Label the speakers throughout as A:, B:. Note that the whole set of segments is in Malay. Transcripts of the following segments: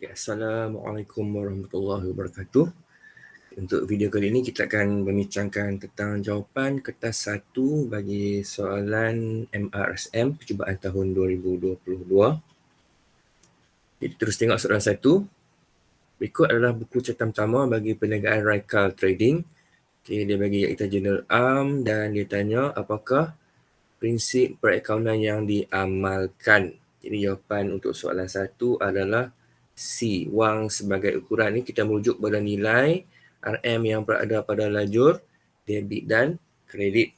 A: Ya, Assalamualaikum warahmatullahi wabarakatuh. Untuk video kali ini kita akan membincangkan tentang jawapan kertas 1 bagi soalan MRSM percubaan tahun 2022. Jadi terus tengok soalan 1. Berikut adalah buku catatan pertama bagi perniagaan Raikal Trading. Okay, dia bagi iaitu Jurnal Am dan dia tanya apakah prinsip perakaunan yang diamalkan. Jadi jawapan untuk soalan 1 adalah C. Wang sebagai ukuran ni kita merujuk pada nilai RM yang berada pada lajur debit dan kredit.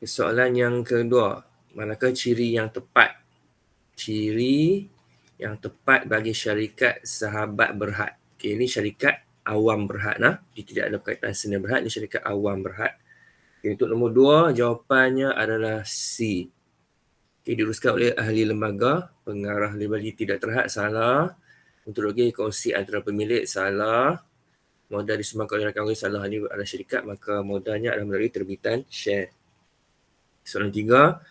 A: Soalan yang kedua, manakah ciri yang tepat? Ciri yang tepat bagi syarikat Sahabat Berhad. Okay, ini syarikat awam berhad lah. Dia tidak ada berkaitan Sdn Berhad, ini syarikat awam berhad. Okay, untuk nombor 2, jawapannya adalah C. Okay, diuruskan oleh ahli lembaga, pengarah liability tidak terhad, salah. Ontologi kongsi antara pemilik, salah. Modal disumbangkan oleh rakan salah. Ini adalah syarikat, maka modalnya adalah melalui terbitan share. Soalan 3,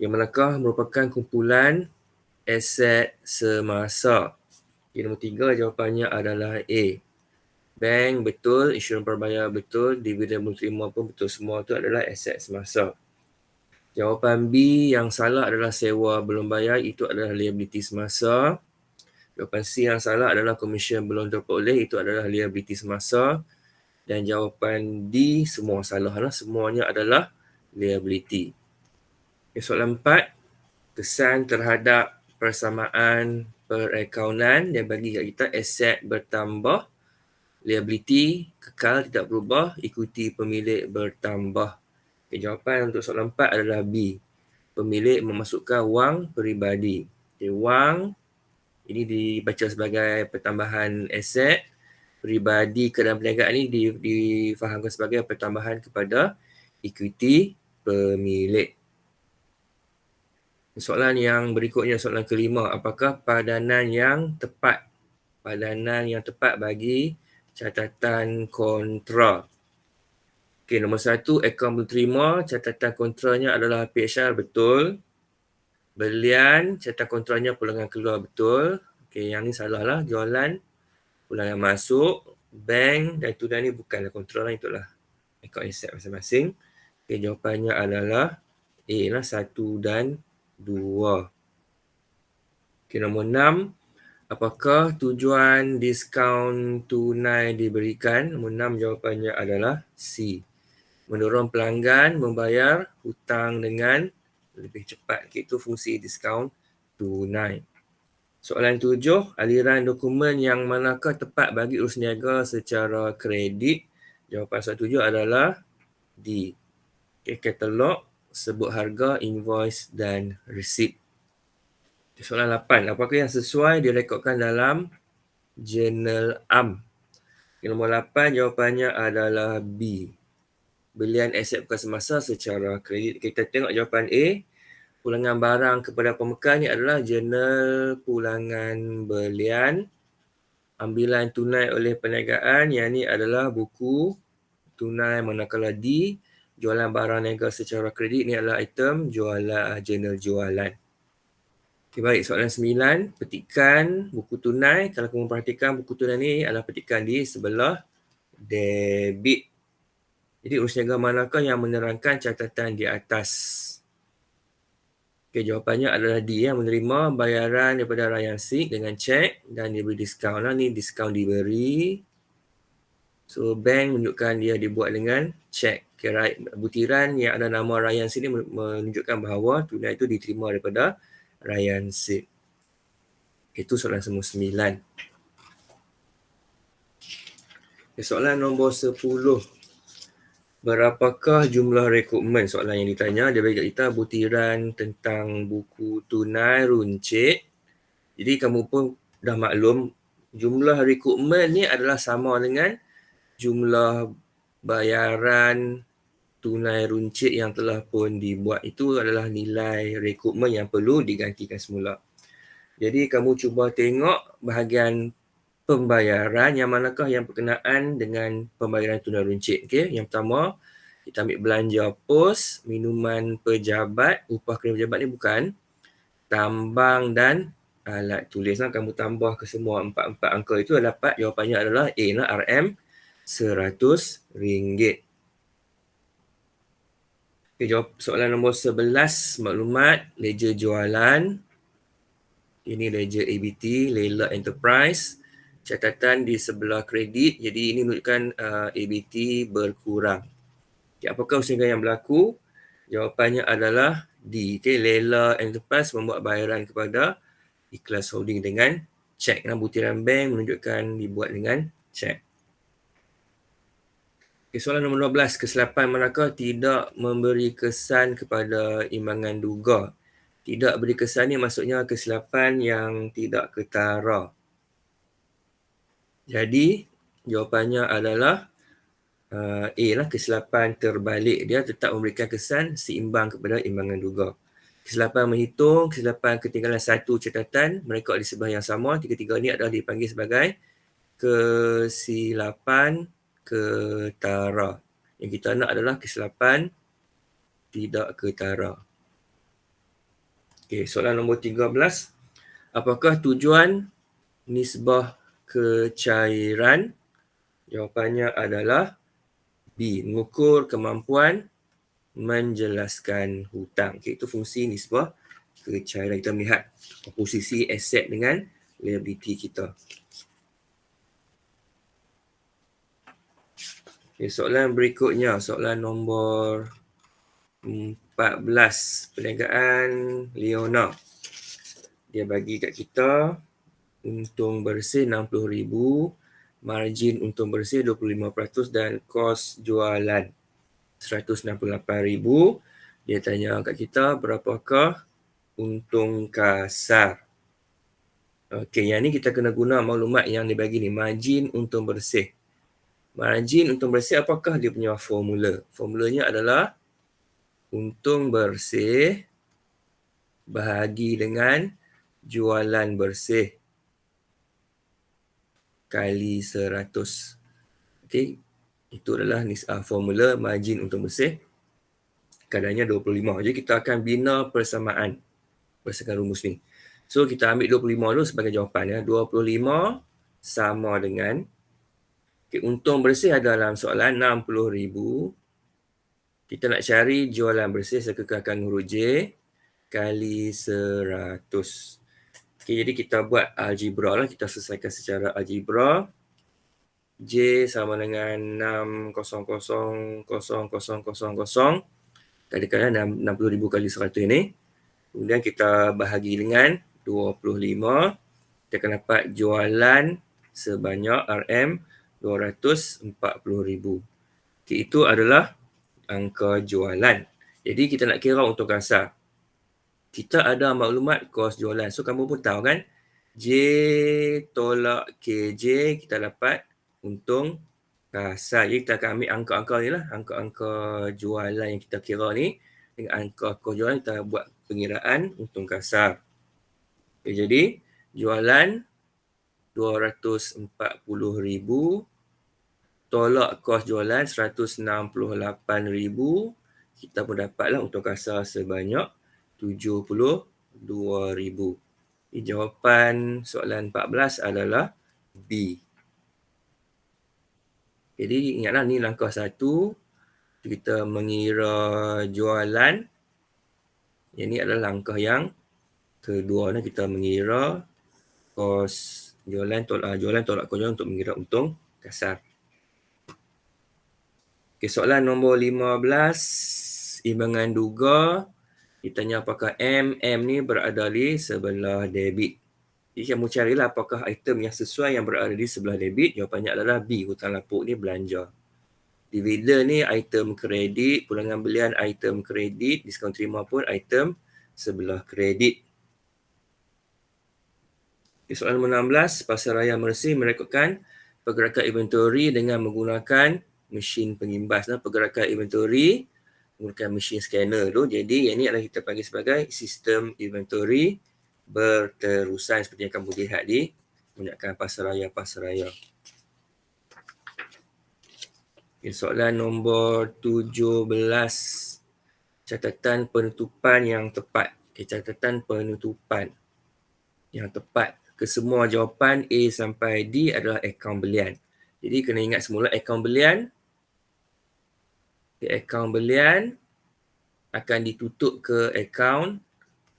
A: yang manakah merupakan kumpulan aset semasa? Okay, nombor 3, jawapannya adalah A. Bank betul, insurans perbayar betul, dividen belum terima pun betul, semua itu adalah aset semasa. Jawapan B yang salah adalah sewa belum bayar, itu adalah liability semasa. Jawapan C yang salah adalah komisen belum terperoleh, itu adalah liability semasa. Dan jawapan D semua salah lah, semuanya adalah liability. Okay, soalan 4, kesan terhadap persamaan perakaunan dia bagi kat kita aset bertambah, liability kekal tidak berubah, ikuti pemilik bertambah. Okay, jawapan untuk soalan 4 adalah B. Pemilik memasukkan wang peribadi. Okay, wang ini dibaca sebagai pertambahan aset. Peribadi ke dalam perniagaan ini difahamkan sebagai pertambahan kepada ekuiti pemilik. Soalan yang berikutnya, soalan kelima. Apakah padanan yang tepat? Padanan yang tepat bagi catatan kontra. Okey, nombor 1, akaun belum terima, catatan kontranya adalah PHR, betul. Belian, catatan kontranya pulangan keluar, betul. Okey, yang ni salah lah, jualan, pulangan masuk. Bank dan tunai ni bukanlah kontra lah, itulah akaun aset masing-masing. Okey, jawapannya adalah A lah, 1 dan 2. Okey, nombor 6. Apakah tujuan diskaun tunai diberikan? Nombor 6 jawapannya adalah C. Mendorong pelanggan membayar hutang dengan lebih cepat. Itu fungsi diskaun tunai. Soalan 7, aliran dokumen yang manakah tepat bagi urus niaga secara kredit? Jawapan soalan 7 adalah D. Okay, katalog, sebut harga, invoice dan resit. Soalan 8, apakah yang sesuai direkodkan dalam Jurnal Am? Nombor 8 jawapannya adalah B. Belian aset bukan semasa secara kredit. Kita tengok jawapan A. Pulangan barang kepada pemekal ni adalah jurnal pulangan belian. Ambilan tunai oleh perniagaan, yang ni adalah buku tunai, manakala D. Jualan barang niaga secara kredit ni adalah item jualan, jurnal jualan. Okay, baik, soalan 9. Petikan buku tunai. Kalau kamu perhatikan, buku tunai ni adalah petikan di sebelah debit. Jadi urus niaga manakah yang menerangkan catatan di atas? Okay, jawapannya adalah D, yang menerima bayaran daripada Ryan Sik dengan cek dan diberi diskaun lah. Ni diskaun diberi. So bank menunjukkan dia dibuat dengan cek. Okay, right. Butiran yang ada nama Ryan Sik ni menunjukkan bahawa tunai itu diterima daripada Ryan Sik. Itu soalan nombor 9. Okay, soalan nombor 10. Berapakah jumlah rekrutmen? Soalan yang ditanya, dia bagi kita butiran tentang buku tunai runcit. Jadi kamu pun dah maklum, jumlah rekrutmen ni adalah sama dengan jumlah bayaran tunai runcit yang telah pun dibuat. Itu adalah nilai rekrutmen yang perlu digantikan semula. Jadi kamu cuba tengok bahagian pembayaran yang manakah yang berkenaan dengan pembayaran tunai runcit. Okay? Yang pertama, kita ambil belanja pos, minuman pejabat, upah kerja pejabat ni bukan, tambang dan alat tulis. Kamu tambah ke semua 4 angka itu dapat jawapannya adalah A lah, RM RM100. Okay, jawab soalan nombor 11, maklumat ledger jualan. Ini ledger ABT, Layla Enterprise. Catatan di sebelah kredit, jadi ini menunjukkan ABT berkurang. Okay, apakah usaha yang berlaku? Jawapannya adalah D. Okay, Layla Enterprise membuat bayaran kepada Ikhlas Holding dengan cek. Butiran bank menunjukkan dibuat dengan cek. Okay, soalan nombor 12. Kesilapan manakah tidak memberi kesan kepada imbangan duga? Tidak beri kesan ni maksudnya kesilapan yang tidak ketara. Jadi, jawapannya adalah A lah, kesilapan terbalik. Dia tetap memberikan kesan seimbang kepada imbangan duga. Kesilapan menghitung, kesilapan ketinggalan satu catatan, mereka di sebelah yang sama. Tiga-tiga ni adalah dipanggil sebagai kesilapan ketara. Yang kita nak adalah kesilapan tidak ketara. Okey, soalan nombor 13. Apakah tujuan nisbah kecairan? Jawapannya adalah B. Mengukur kemampuan menjelaskan hutang. Okay, itu fungsi nisbah kecairan. Kita melihat komposisi aset dengan liability kita. Okay, soalan berikutnya, soalan nombor 14. Perniagaan Leona. Dia bagi kat kita untung bersih 60,000, margin untung bersih 25% dan kos jualan 168,000. Dia tanya kat kita berapakah untung kasar. Okey, yang ni kita kena guna maklumat yang dibagi ni, margin untung bersih. Margin untung bersih, apakah dia punya formula? Formulanya adalah untung bersih bahagi dengan jualan bersih kali 100. Okey, itu adalah formula margin untung bersih. Kadarnya 25. Jadi kita akan bina persamaan berdasarkan rumus ni. So kita ambil 25 dulu sebagai jawapan ya. 25 sama dengan, okay, untung bersih ada dalam soalan 60,000. Kita nak cari jualan bersih, saya kekalkan huruf J kali 100. Okay, jadi kita buat algebra lah. Kita selesaikan secara algebra. J sama dengan 600,000 kali-kali 60,000 kali 100 ini. Kemudian kita bahagi dengan 25. Kita akan dapat jualan sebanyak RM 240,000. Okay, itu adalah angka jualan. Jadi kita nak kira untung kasar. Kita ada maklumat kos jualan. So kamu pun tahu kan, J tolak KJ, kita dapat untung kasar. Jadi kita akan ambil angka-angka ni lah, angka-angka jualan yang kita kira ni. Dengan angka kos jualan kita buat pengiraan untung kasar. Okay, jadi jualan 240,000 tolak kos jualan 168,000. Kita pun dapatlah untung kasar sebanyak 72,000. Jawapan soalan 14 adalah B. Jadi ingatlah ni langkah 1. Kita mengira jualan. Yang ni adalah langkah yang kedua. Kita mengira kos jualan tolak kos jualan untuk mengira untung kasar. Okay, soalan nombor 15. Imbangan duga. Ditanya apakah M ni berada di sebelah debit. Jadi kamu carilah apakah item yang sesuai yang berada di sebelah debit. Jawapannya adalah B. Hutang lapuk ni belanja. Dividen ni item kredit. Pulangan belian item kredit. Diskaun terima pun item sebelah kredit. Okay, soalan nombor 16. Pasaraya Mersing merekodkan pergerakan inventory dengan menggunakan mesin pengimbas. Pergerakan inventory menggunakan mesin scanner tu. Jadi yang ini adalah kita panggil sebagai sistem inventory berterusan seperti yang kamu lihat di menggunakan pasaraya. Okay, soalan nombor 17. Catatan penutupan yang tepat. Okay, catatan penutupan. Yang tepat kesemua jawapan A sampai D adalah akaun belian. Jadi kena ingat semula akaun belian akan ditutup ke akaun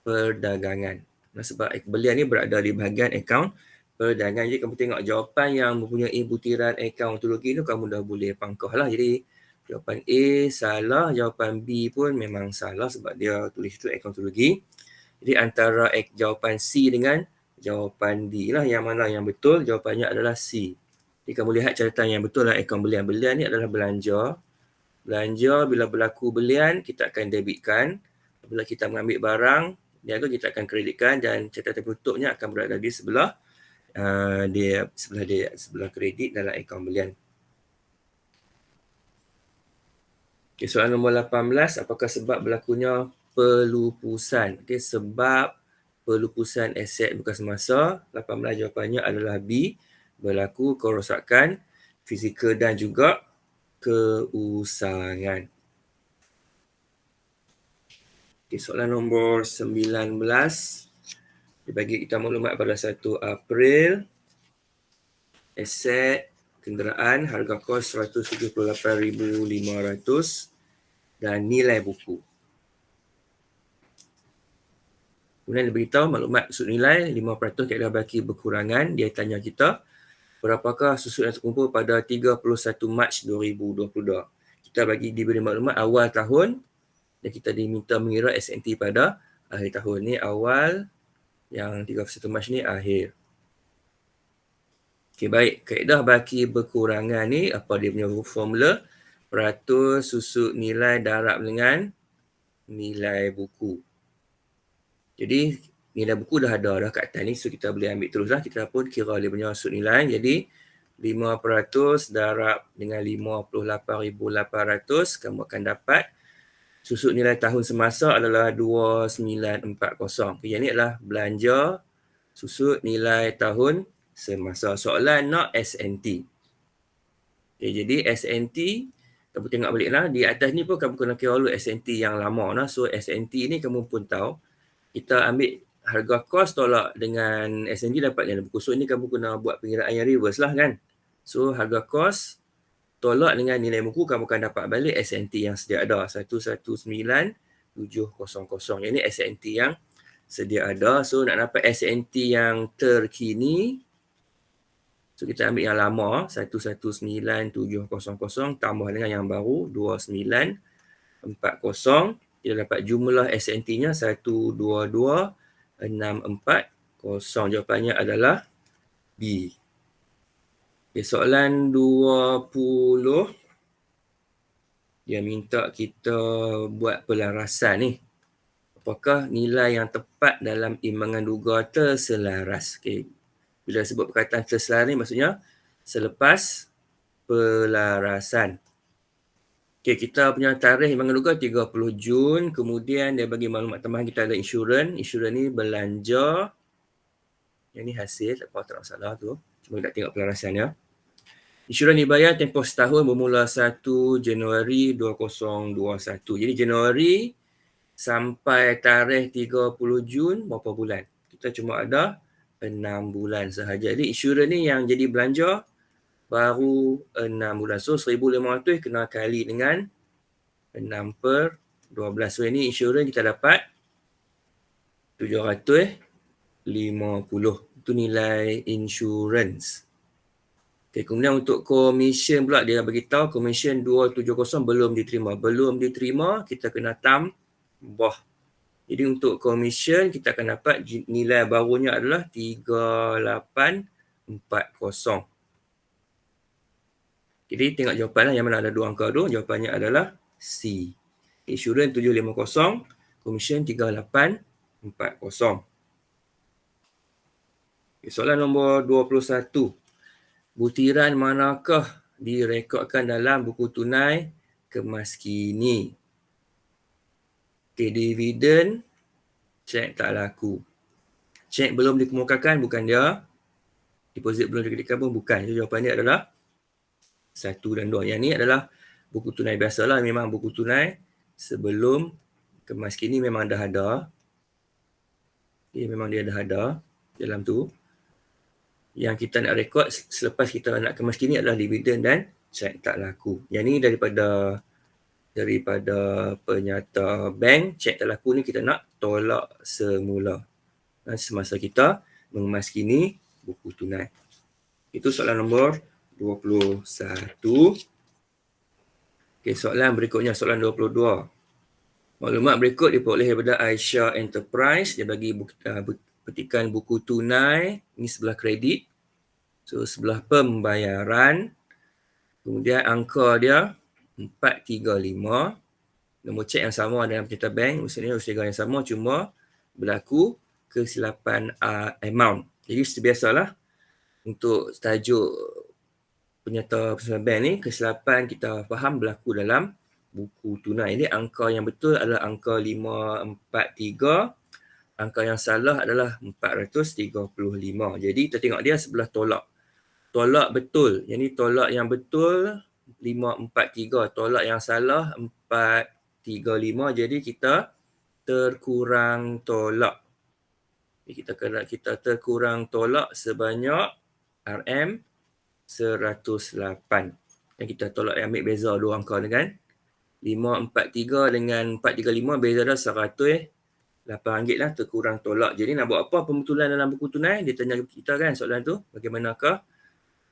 A: perdagangan. Sebab belian ni berada di bahagian akaun perdagangan. Jadi kamu tengok jawapan yang mempunyai butiran akaun ontologi tu kamu dah boleh pangkah lah. Jadi jawapan A salah, jawapan B pun memang salah sebab dia tulis tu akaun ontologi. Jadi antara jawapan C dengan jawapan D lah yang mana yang betul, jawapannya adalah C. Jadi kamu lihat catatan yang betul lah akaun belian. Belian ni adalah belanja. Belanja bila berlaku belian, kita akan debitkan. Bila kita mengambil barang, niaga kita akan kreditkan dan catatan penutupnya akan berada di sebelah sebelah kredit dalam akaun belian. Okay, soalan nombor 18, apakah sebab berlakunya pelupusan? Okay, sebab pelupusan aset bekas masa, 18 jawapannya adalah B, berlaku kerosakan fizikal dan juga keusangan. Okay, soalan nombor 19, dia bagi kita maklumat pada 1 April, aset kenderaan harga kos 178,500 dan nilai buku. Kemudian dia beritahu maklumat susut nilai 5% kaedah baki berkurangan. Dia tanya kita, berapakah susut yang terkumpul pada 31 Mac 2022? Kita diberi maklumat awal tahun dan kita diminta mengira SNT pada akhir tahun. Ni awal, yang 31 Mac ni akhir. Okey, baik. Kaedah baki berkurangan ni, apa dia punya formula? Peratus susut nilai darab dengan nilai buku. Jadi, nilai buku dah ada dah kat atas ni. So, kita boleh ambil terus lah. Kita pun kira dia punya susut nilai. Jadi, 5% darab dengan 58,800. Kamu akan dapat susut nilai tahun semasa adalah 2940. Yang ni adalah belanja susut nilai tahun semasa. Soalan nak SNT. Okay, jadi SNT, kamu tengok balik lah. Di atas ni pun kamu kena kira dulu SNT yang lama lah. So SNT ni kamu pun tahu. Kita ambil harga kos tolak dengan SNT dapat nilai buku. So ni kamu kena buat pengiraan yang reverse lah kan. So harga kos tolak dengan nilai buku, kamu akan dapat balik SNT yang sedia ada. 119,700. Yang ni SNT yang sedia ada. So nak dapat SNT yang terkini, so kita ambil yang lama 119,700 tambah dengan yang baru 2940. Kita dapat jumlah SNT-nya 122,640. Jawapannya adalah B. Okay, soalan 20. Dia minta kita buat pelarasan ni. Apakah nilai yang tepat dalam imbangan duga terselaras? Okay. Bila sebut perkataan terselaras ni maksudnya selepas pelarasan. Okay, kita punya tarikh imbangan duga 30 Jun. Kemudian dia bagi maklumat tambahan, kita ada insurans. Insurans ni belanja. Yang ni hasil, tak masalah tu. Cuma nak tengok pelarasannya. Insurans dibayar tempoh setahun bermula 1 Januari 2021. Jadi Januari sampai tarikh 30 Jun berapa bulan? Kita cuma ada 6 bulan sahaja. Jadi insurans ni yang jadi belanja baru 6 bulan. So 1,500 kena kali dengan 6/12. So ini insurans kita dapat 750. Itu nilai insurans. Okay, kemudian untuk komisen pula dia beritahu komisen 270 belum diterima. Belum diterima, kita kena tambah. Jadi untuk komisen kita akan dapat nilai barunya adalah 3840. Jadi tengok jawapanlah yang mana ada dua angka tu. Jawapannya adalah C. Insurans 750, komisen 3840. Okay, soalan nombor 21. Butiran manakah direkodkan dalam buku tunai kemas kini? Okay, dividen, cek tak laku. Cek belum dikemukakan, bukan dia. Deposit belum dikemukakan pun bukan. So, jawapan dia adalah 1 dan 2. Yang ni adalah buku tunai biasalah. Memang buku tunai sebelum kemas kini memang dah ada. Okay, memang dia dah ada. dalam tu. Yang kita nak rekod selepas kita nak kemas kini adalah dividen dan cek tak laku. Yang ni daripada penyata bank, cek tak laku ni kita nak tolak semula semasa kita mengemas kini buku tunai. Itu soalan nombor 21. Okey, soalan berikutnya, soalan 22. Maklumat berikut diperoleh daripada Aisyah Enterprise. Dia bagi petikan buku tunai. Ini sebelah kredit. So, sebelah pembayaran. Kemudian angka dia 435. Nombor cek yang sama dengan penyata bank. Maksudnya usaha yang sama, cuma berlaku kesilapan amount. Jadi sebiasalah untuk tajuk penyata bank ni, kesilapan kita faham berlaku dalam buku tunai. Ini angka yang betul adalah angka 543. Angka yang salah adalah 435. Jadi kita tengok dia sebelah tolak. Tolak betul. Yang ni tolak yang betul 543. Tolak yang salah 435. Jadi kita terkurang tolak. Kita terkurang tolak sebanyak RM 108. Dan kita tolak ambil beza dua angka ni kan. 543 dengan 435 beza dah RM108 lah, terkurang tolak. Jadi nak buat apa pembetulan dalam buku tunai? Dia tanya kita kan soalan tu. Bagaimanakah?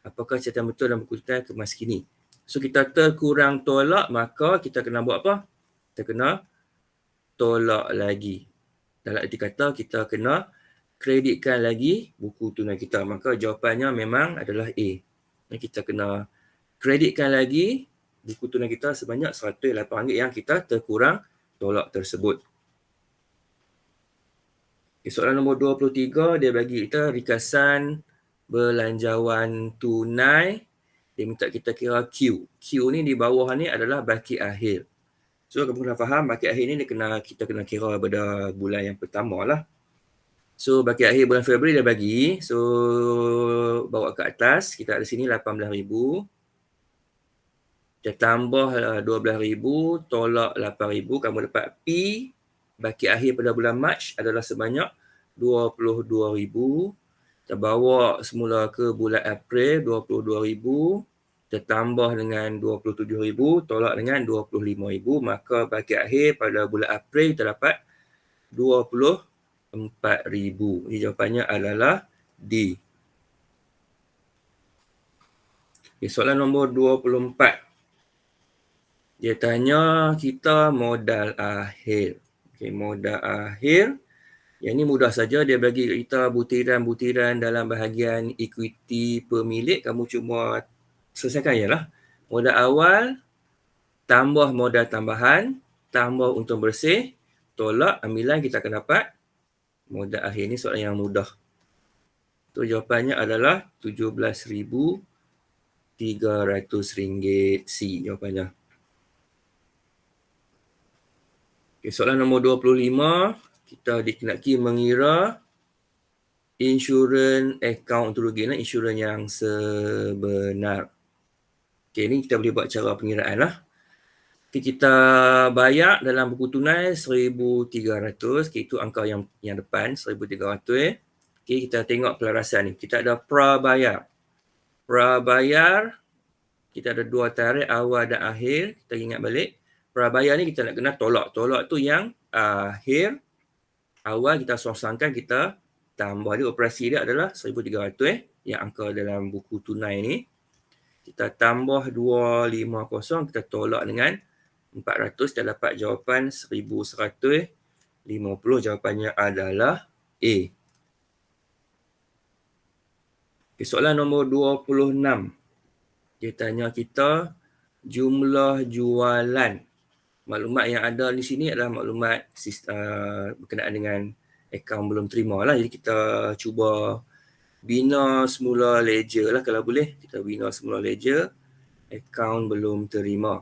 A: Apakah catatan betul dalam buku tunai kemas kini? So kita terkurang tolak, maka kita kena buat apa? Kita kena tolak lagi. Dalam arti kata kita kena kreditkan lagi buku tunai kita. Maka jawapannya memang adalah A. Dan kita kena kreditkan lagi buku tunai kita sebanyak RM108 yang kita terkurang tolak tersebut. Okay, soalan nombor 23, dia bagi kita rikasan belanjawan tunai. Dia minta kita kira Q. Q ni di bawah ni adalah baki akhir. So, kamu kena faham baki akhir ni kita kena kira pada bulan yang pertama lah. So, baki akhir bulan Februari dia bagi. So, bawa ke atas. Kita ada sini RM18,000. Kita tambah RM12,000, tolak RM8,000. Kamu dapat P. Baki akhir pada bulan Mac adalah sebanyak RM22,000. Kita bawa semula ke bulan April, RM22,000. Kita tambah dengan RM27,000, tolak dengan RM25,000. Maka baki akhir pada bulan April kita dapat RM24,000. Jadi jawapannya adalah D. Okay, soalan nombor 24. Dia tanya kita modal akhir. Okay, modal akhir. Yang ni mudah saja. Dia bagi kita butiran-butiran dalam bahagian equity pemilik. Kamu cuma selesaikan je lah. Modal awal, tambah modal tambahan, tambah untung bersih, tolak, ambilan kita akan dapat modal akhir. Ni soalan yang mudah. So, jawapannya adalah RM17,300 C jawapannya. Okay, soalan nombor 25. Kita dikenaki mengira insurans account untuk rugi. Insurans yang sebenar. Okay, ni kita boleh buat cara pengiraan lah. Okay, kita bayar dalam buku tunai RM1,300. Okay, itu angka yang depan, RM1,300. Okay, kita tengok pelarasan ni. Kita ada prabayar. Prabayar, kita ada dua tarikh, awal dan akhir. Kita ingat balik. Prabayar ni kita nak kena tolak. Tolak tu yang akhir. Awal kita sosangkan, kita tambah. Dia operasi dia adalah RM1,300. Yang angka dalam buku tunai ni. Kita tambah 250, kita tolak dengan 400. Kita dapat jawapan 1,150. Jawapannya adalah A. Okay, soalan nombor 26. Dia tanya kita jumlah jualan. Maklumat yang ada di sini adalah maklumat berkenaan dengan akaun belum terima lah. Jadi kita cuba bina semula ledger lah kalau boleh. Kita bina semula ledger. Akaun belum terima.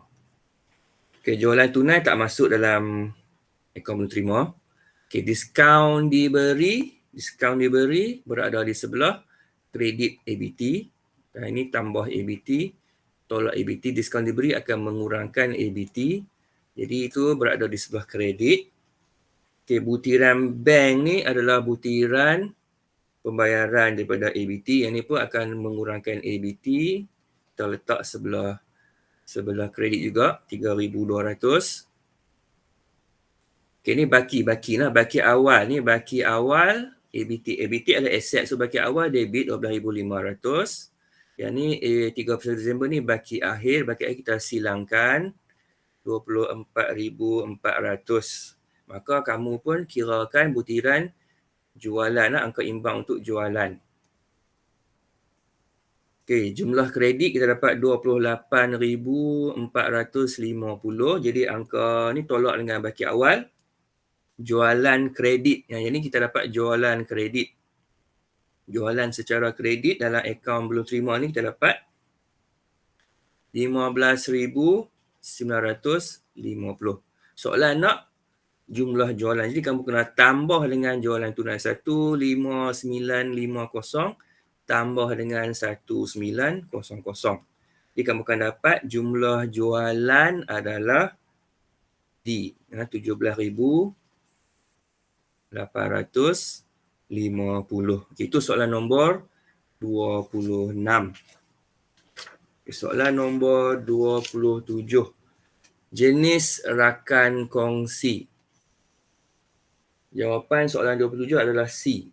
A: Okay, jualan tunai tak masuk dalam akaun belum terima. Okay, diskaun diberi berada di sebelah kredit ABT. Dan ini tambah ABT. Tolak ABT, diskaun diberi akan mengurangkan ABT. Jadi itu berada di sebelah kredit. Okay, butiran bank ni adalah butiran pembayaran daripada ABT. Yang ni pun akan mengurangkan ABT. Kita letak sebelah kredit juga, 3,200. Okay, ni baki lah. Baki awal ni, baki awal ABT. ABT adalah aset. So, baki awal debit 12,500. Yang ni 31 Disember ni baki akhir. Baki akhir kita silangkan 24,400. Maka kamu pun kirakan butiran jualan lah, angka imbang untuk jualan. Okey, jumlah kredit kita dapat 28,450. Jadi angka ni tolak dengan baki awal. Jualan kredit. Yang ni kita dapat jualan kredit. Jualan secara kredit dalam akaun belum terima ni kita dapat 15,950. Soalan nak jumlah jualan. Jadi kamu kena tambah dengan jualan tunai 15950 tambah dengan 1900. Jadi kamu akan dapat jumlah jualan adalah D, 17,850. Itu soalan nombor 26. Soalan nombor 27. Jenis rakan kongsi. Jawapan soalan 27 adalah C.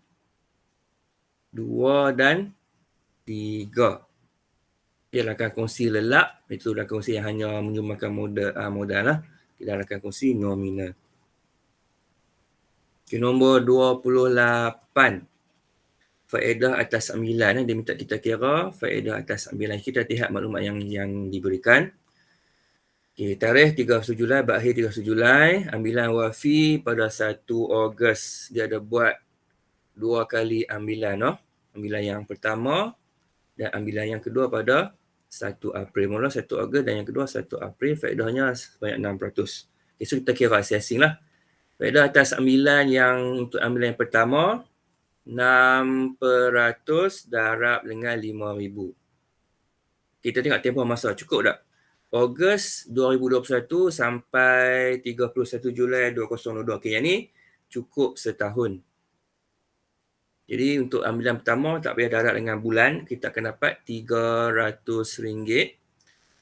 A: 2 dan 3. Ia rakan kongsi lelap. Itu rakan kongsi yang hanya menyumbangkan modal lah. Tidak rakan kongsi nominal. Okay, nombor 28. Faedah atas ambilan. Dia minta kita kira faedah atas ambilan. Kita lihat maklumat yang diberikan. Okay, tarikh 31 Julai, berakhir 31 Julai. Ambilan wafi pada 1 Ogos. Dia ada buat 2 kali ambilan. Ambilan yang pertama dan ambilan yang kedua pada 1 April. Mula 1 Ogos dan yang kedua 1 April. Faedahnya sebanyak 6%. Okay, so kita kira assessing lah. Faedah atas ambilan yang untuk ambilan yang pertama 6% darab dengan 5,000. Kita tengok tempoh masa. Cukup tak? Ogos 2021 sampai 31 Julai 2022. Okay, yang ni cukup setahun. Jadi untuk ambilan pertama tak payah darab dengan bulan. Kita akan dapat RM300.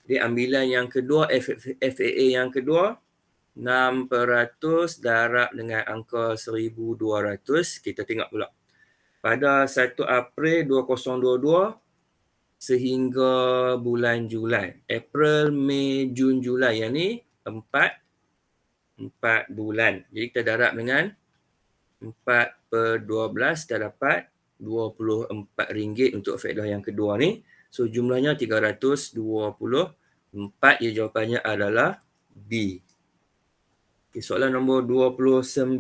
A: Jadi ambilan yang kedua, FAA yang kedua, 6% darab dengan angka 1,200. Kita tengok pula. Pada 1 April 2022 sehingga bulan Julai. April, Mei, Jun, Julai. Yang ni 4 bulan. Jadi kita darab dengan 4/12 kita dapat RM24 untuk faedah yang kedua ni. So jumlahnya 324. Ya, jawapannya adalah B. Okay, soalan nombor 29.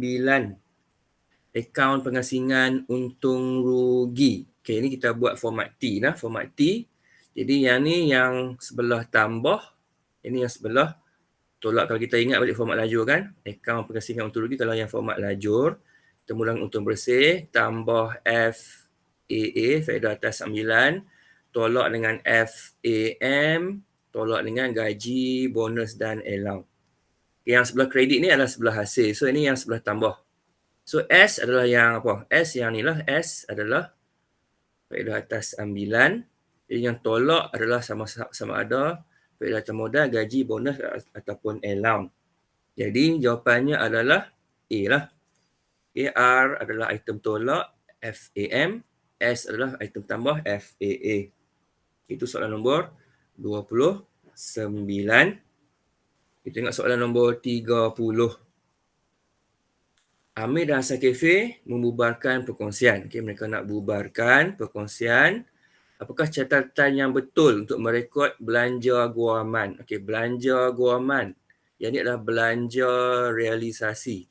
A: Akaun pengasingan untung rugi. Okay, ini kita buat format T lah. Format T. Jadi yang ni yang sebelah tambah. Ini yang sebelah tolak. Kalau kita ingat balik format lajur kan. Akaun pengasingan untung rugi. Kalau yang format lajur. Temuran untung bersih. Tambah FAA. Faedah atas ambilan. Tolak dengan FAM. Tolak dengan gaji, bonus dan allowance. Okay, yang sebelah kredit ni adalah sebelah hasil. So ini yang sebelah tambah. So S adalah yang apa? S yang ni lah. S adalah faedah atas ambilan. Jadi yang tolak adalah sama ada faedah atas modal, gaji, bonus ataupun allowance. Jadi jawapannya adalah A lah. R adalah item tolak, FAM. S adalah item tambah, FAA. Itu soalan nombor 29. Kita tengok soalan nombor 30. Amir dan Hassan Cafe membubarkan perkongsian. Okay, mereka nak bubarkan perkongsian. Apakah catatan yang betul untuk merekod belanja guaman? Okay, belanja guaman. Yang ini adalah belanja realisasi.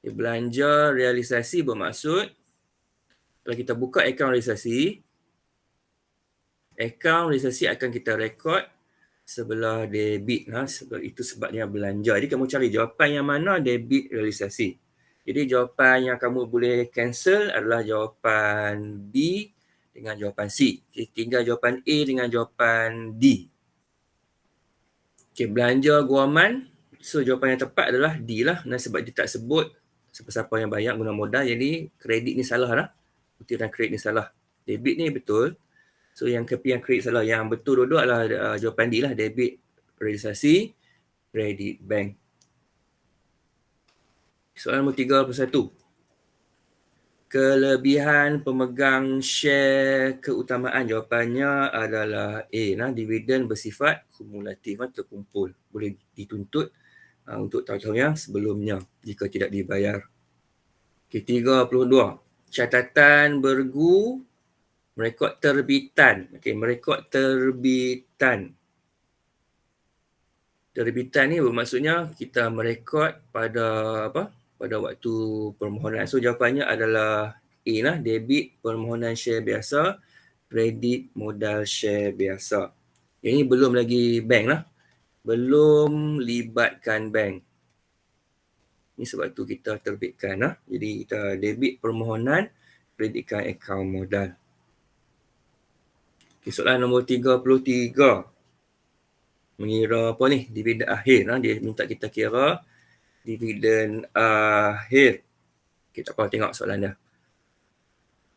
A: Okay, belanja realisasi bermaksud kalau kita buka akaun realisasi akan kita rekod sebelah debit. Itu sebabnya belanja. Jadi kamu cari jawapan yang mana debit realisasi. Jadi jawapan yang kamu boleh cancel adalah jawapan B dengan jawapan C. Okay, tinggal jawapan A dengan jawapan D. Okay, belanja guaman. So jawapan yang tepat adalah D lah. Sebab dia tak sebut siapa-siapa yang bayar guna modal, jadi kredit ni salah lah. Butiran kredit ni salah. Debit ni betul. So yang kredit salah. Yang betul dua-dua adalah jawapan D lah. Debit realisasi, kredit bank. Soalan nombor 31. Kelebihan pemegang share keutamaan, jawapannya adalah A. Dividen bersifat kumulatif, terkumpul. Boleh dituntut untuk tahun-tahun yang sebelumnya jika tidak dibayar. 32. Catatan bergu merekod terbitan. Merekod terbitan. Terbitan ni bermaksudnya kita merekod pada pada waktu permohonan. So jawapannya adalah A lah, debit permohonan share biasa, kredit modal share biasa. Yang ini belum lagi bank lah. Belum libatkan bank. Ini sebab tu kita terbitkan lah. Jadi kita debit permohonan, kreditkan akaun modal. Okay, soalan nombor 33. Mengira apa ni? Dividen akhir. Dia minta kita kira dividen akhir. Kita akan tengok soalan dia.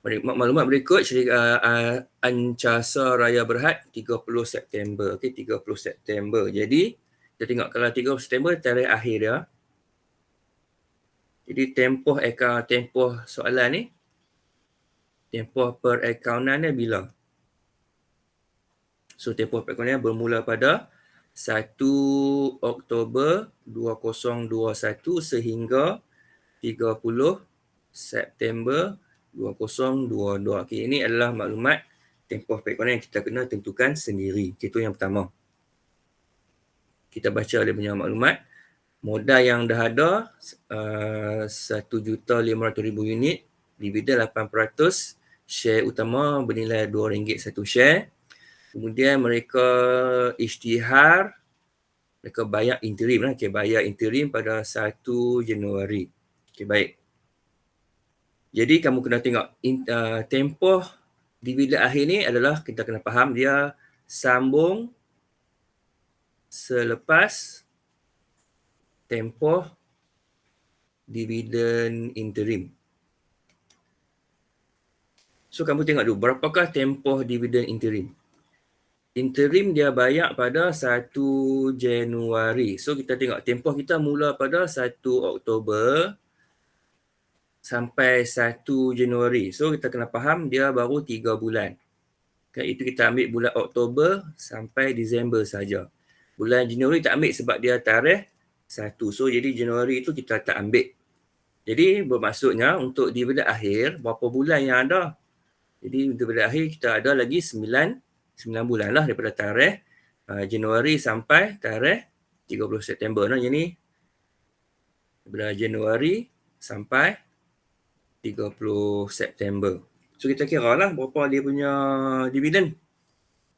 A: Maklumat berikut syarikat Ancasa Raya Berhad 30 September. 30 September. Jadi, kita tengok kalau 30 September tarikh akhir dia. Jadi, tempoh soalan ni, tempoh perakaunan dia bila? So, tempoh perakaunan bermula pada 1 Oktober 2021 sehingga 30 September 2022. Okay, ini adalah maklumat tempoh perakaunan yang kita kena tentukan sendiri. Itu yang pertama. Kita baca dia punya maklumat. Modal yang dah ada 1,500,000 unit, dividen 8%, share utama bernilai RM2 satu share. Kemudian mereka isytihar, mereka bayar interim lah. Bayar interim pada 1 Januari. Baik. Jadi kamu kena tengok tempoh dividen akhir ni adalah kita kena faham dia sambung selepas tempoh dividen interim. So kamu tengok dulu berapakah tempoh dividen interim. Interim dia bayar pada 1 Januari. So kita tengok tempoh kita mula pada 1 Oktober sampai 1 Januari. So kita kena faham dia baru 3 bulan. Itu kita ambil bulan Oktober sampai Disember saja. Bulan Januari tak ambil sebab dia tarikh 1. So jadi Januari itu kita tak ambil. Jadi bermaksudnya untuk dividen akhir berapa bulan yang ada. Jadi dividen akhir kita ada lagi 9 bulan lah daripada tarikh Januari sampai tarikh 30 September. Jadi daripada Januari sampai 30 September. So kita kira lah berapa dia punya dividen.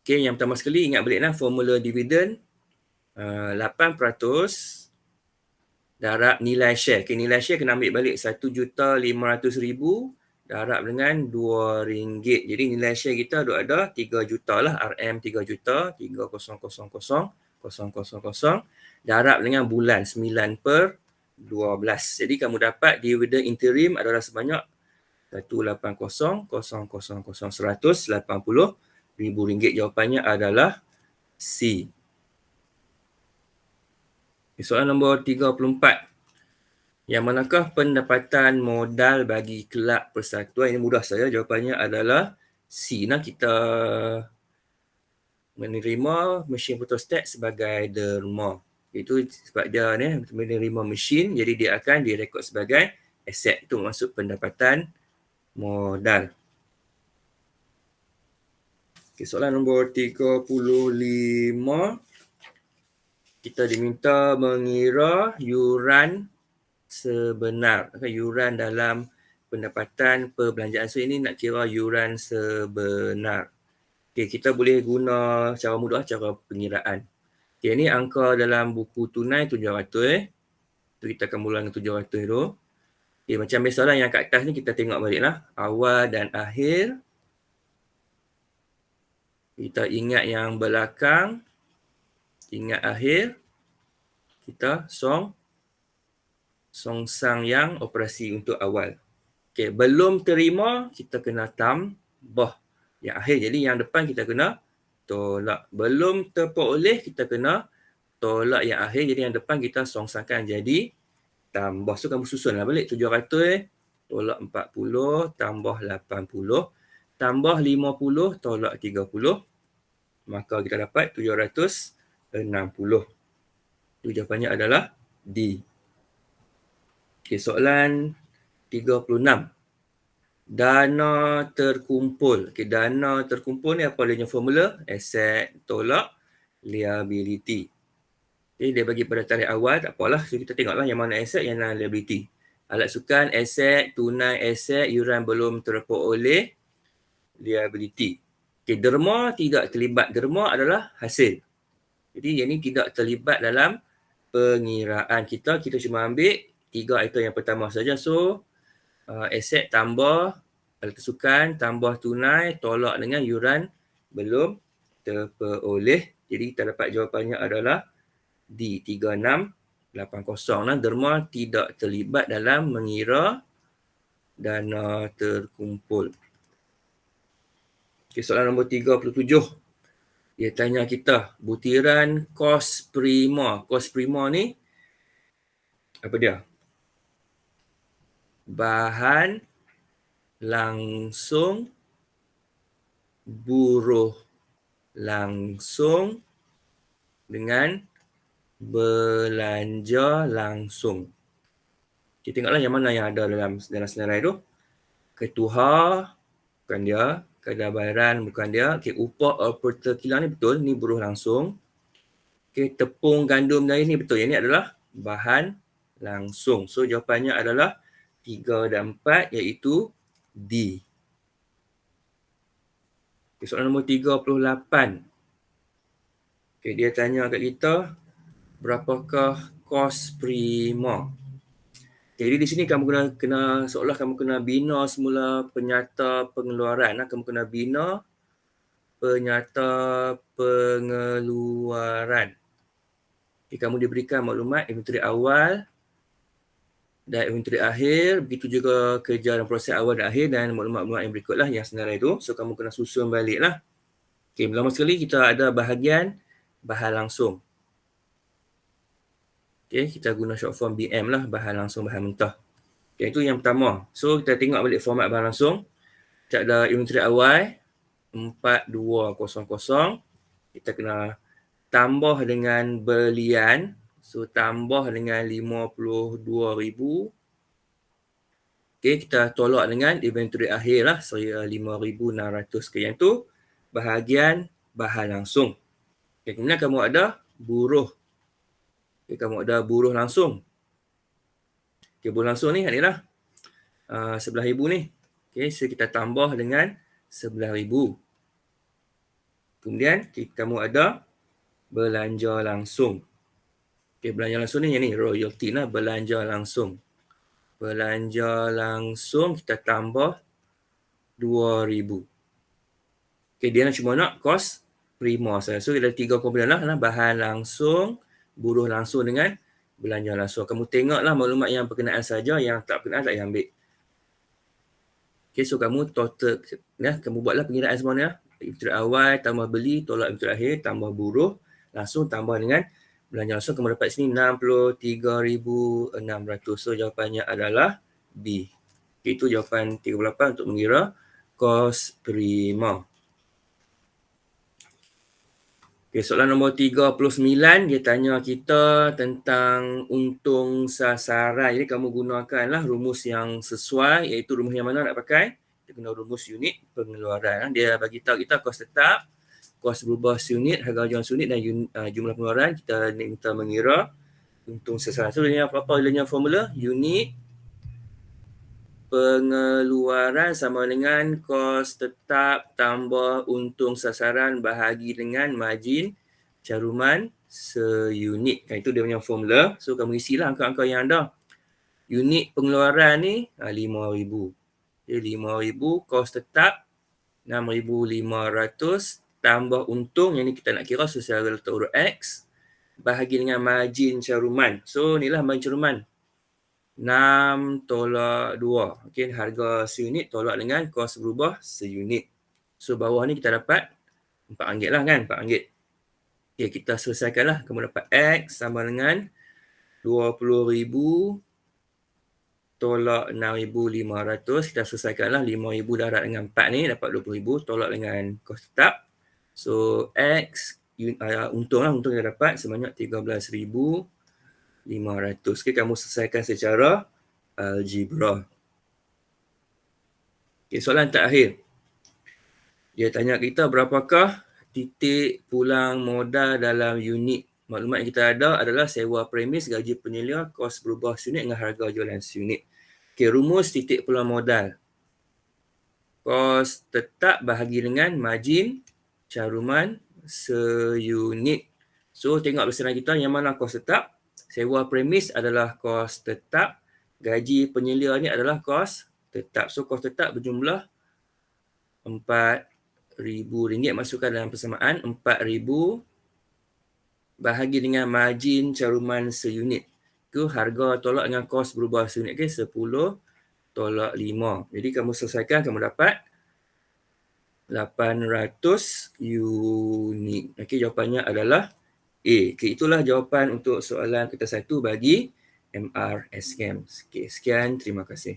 A: Okay, yang pertama sekali ingat balik lah formula dividen 8% darab nilai share. Okay, nilai share kena ambil balik 1,500,000 darab dengan RM2. Jadi nilai share kita ada 3 juta lah. RM 3 juta, 3,000,000 darab dengan bulan 9/12. Jadi kamu dapat dividen interim adalah sebanyak RM180,000. Jawapannya adalah C. Soalan nombor 34. Yang manakah pendapatan modal bagi kelab persatuan? Ini mudah saja. Jawapannya adalah C. Kita menerima mesin fotostat sebagai derma. Itu sebab dia menerima mesin, jadi dia akan direkod sebagai aset. Itu maksud pendapatan modal. Okay, soalan nombor 35. Kita diminta mengira yuran sebenar. Yuran dalam pendapatan perbelanjaan. So ini nak kira yuran sebenar. Okay, kita boleh guna cara mudah, cara pengiraan. Okay, ini angka dalam buku tunai 700. So kita akan mula dengan 700 dulu. Okay, macam biasalah yang kat atas ni kita tengok balik lah. Awal dan akhir. Kita ingat yang belakang. Ingat akhir. Kita song songsang yang operasi untuk awal. Okey, belum terima, kita kena tambah yang akhir. Jadi yang depan kita kena tolak. Belum terperoleh, kita kena tolak yang akhir. Jadi yang depan kita songsangkan jadi tambah. So kamu susunlah balik. 700 tolak 40 tambah 80 tambah 50 tolak 30. Maka kita dapat 760. Itu jawapannya adalah D. Okey, soalan 36. Dana terkumpul. Okey, dana terkumpul ni apa dia punya formula? Aset tolak liability. Okay, dia bagi pada tarikh awal, tak apalah. So, kita tengoklah yang mana aset, yang mana liability. Alat sukan, aset, tunai aset, yuran belum terperoleh, liability. Okay, derma tidak terlibat. Derma adalah hasil. Jadi, yang ni tidak terlibat dalam pengiraan kita. Kita cuma ambil 3 item yang pertama saja. So, aset tambah alat sukan, tambah tunai, tolak dengan yuran belum terperoleh. Jadi, kita dapat jawapannya adalah D, 3680. Derma tidak terlibat dalam mengira dana terkumpul. Okay, soalan nombor 37. Dia tanya kita, butiran kos prima. Kos prima ni, apa dia? Bahan langsung, buruh langsung dengan belanja langsung. Kita tengoklah yang mana yang ada dalam senarai tu. Ketuhar, bukan dia. Kadar bayaran, bukan dia. Okay, upah operator kilang ni betul. Ni buruh langsung. Okay, tepung gandum dari ni betul. Yang ni adalah bahan langsung. So, jawapannya adalah 3 dan 4 iaitu D. Okay, soalan nombor 38. Okay, dia tanya kat kita, berapakah kos prima? Okay, jadi di sini kamu kena seolah kamu kena bina semula penyata pengeluaran. Kamu kena bina penyata pengeluaran. Okay, kamu diberikan maklumat inventory awal dan inventory akhir. Begitu juga kerja dan proses awal dan akhir dan maklumat-maklumat yang berikutlah yang senarai itu. So, kamu kena susun baliklah. Okay, pertama sekali kita ada bahagian bahan langsung. Okay, kita guna short form BM lah, bahan langsung, bahan mentah. Okay, itu yang pertama. So, kita tengok balik format bahan langsung. Kita ada inventory awal 4200. Kita kena tambah dengan belian. So, tambah dengan 52,000. Okay, kita tolak dengan inventory akhir lah. So, 5,600 ke yang tu. Bahagian bahan langsung. Okay, kemudian kamu ada buruh. Okay, kamu ada buruh langsung. Okay, buruh langsung ni lah 11,000 ni. Okay, so kita tambah dengan 11,000. Kemudian kamu ada belanja langsung. Okay, belanja langsung ni yang ni royalty lah, belanja langsung. Belanja langsung kita tambah 2,000. Okay, dia cuma nak kos prima saja. So, ada 3 komponen lah, bahan langsung, buruh langsung dengan belanja langsung. Kamu tengoklah maklumat yang berkenaan saja, yang tak berkenaan tak payah ambil. Okay, so kamu total, kamu buatlah pengiraan semua ni. Inventory awal, tambah beli, tolak inventory akhir, tambah buruh, langsung tambah dengan belanja langsung. Kamu dapat sini 63,600. So, jawapannya adalah B. Okay, itu jawapan 38 untuk mengira kos prima. Okay, soalan nombor 39, dia tanya kita tentang untung sasaran. Jadi kamu gunakanlah rumus yang sesuai, iaitu rumus yang mana nak pakai? Kita guna rumus unit pengeluaran. Dia bagi tahu kita kos tetap, kos berubah unit, harga jual unit dan jumlah pengeluaran. Kita minta mengira untung sasaran. So, dia apa-apa dia formula? Unit pengeluaran sama dengan kos tetap tambah untung sasaran bahagi dengan margin caruman seunit. Itu dia punya formula. So, kamu isilah angka-angka yang ada. Unit pengeluaran ni 5,000. Jadi 5,000 kos tetap 6,500 tambah untung. Yang ni kita nak kira secara letak huruf X bahagi dengan margin caruman. So, inilah margin caruman. 6/2. Okey, harga seunit tolak dengan kos berubah seunit. So bawah ni kita dapat RM4 lah kan, RM4. Okey, kita selesaikanlah. Kamu dapat X sama dengan 20,000 tolak 6,500. Kita selesaikanlah. 5,000 darab dengan 4 ni dapat 20,000 tolak dengan kos tetap. So X untung kita dapat sebanyak 13,500. Okey, kamu selesaikan secara algebra. Okey, soalan terakhir. Dia tanya kita berapakah titik pulang modal dalam unit. Maklumat yang kita ada adalah sewa premis, gaji penyelia, kos berubah seunit dengan harga jualan seunit. Okey, rumus titik pulang modal. Kos tetap bahagi dengan margin caruman seunit. So, tengok pesanan kita yang mana kos tetap. Sewa premis adalah kos tetap. Gaji penyelia ni adalah kos tetap. So, kos tetap berjumlah RM4,000. Masukkan dalam persamaan. 4,000 bahagi dengan margin caruman seunit. Itu harga tolak dengan kos berubah seunit. Okay? 10 tolak 5. Jadi kamu selesaikan, kamu dapat 800 unit. Okey, jawapannya adalah A. Okey, itulah jawapan untuk soalan kertas 1 bagi MRSChem. Okey, sekian, terima kasih.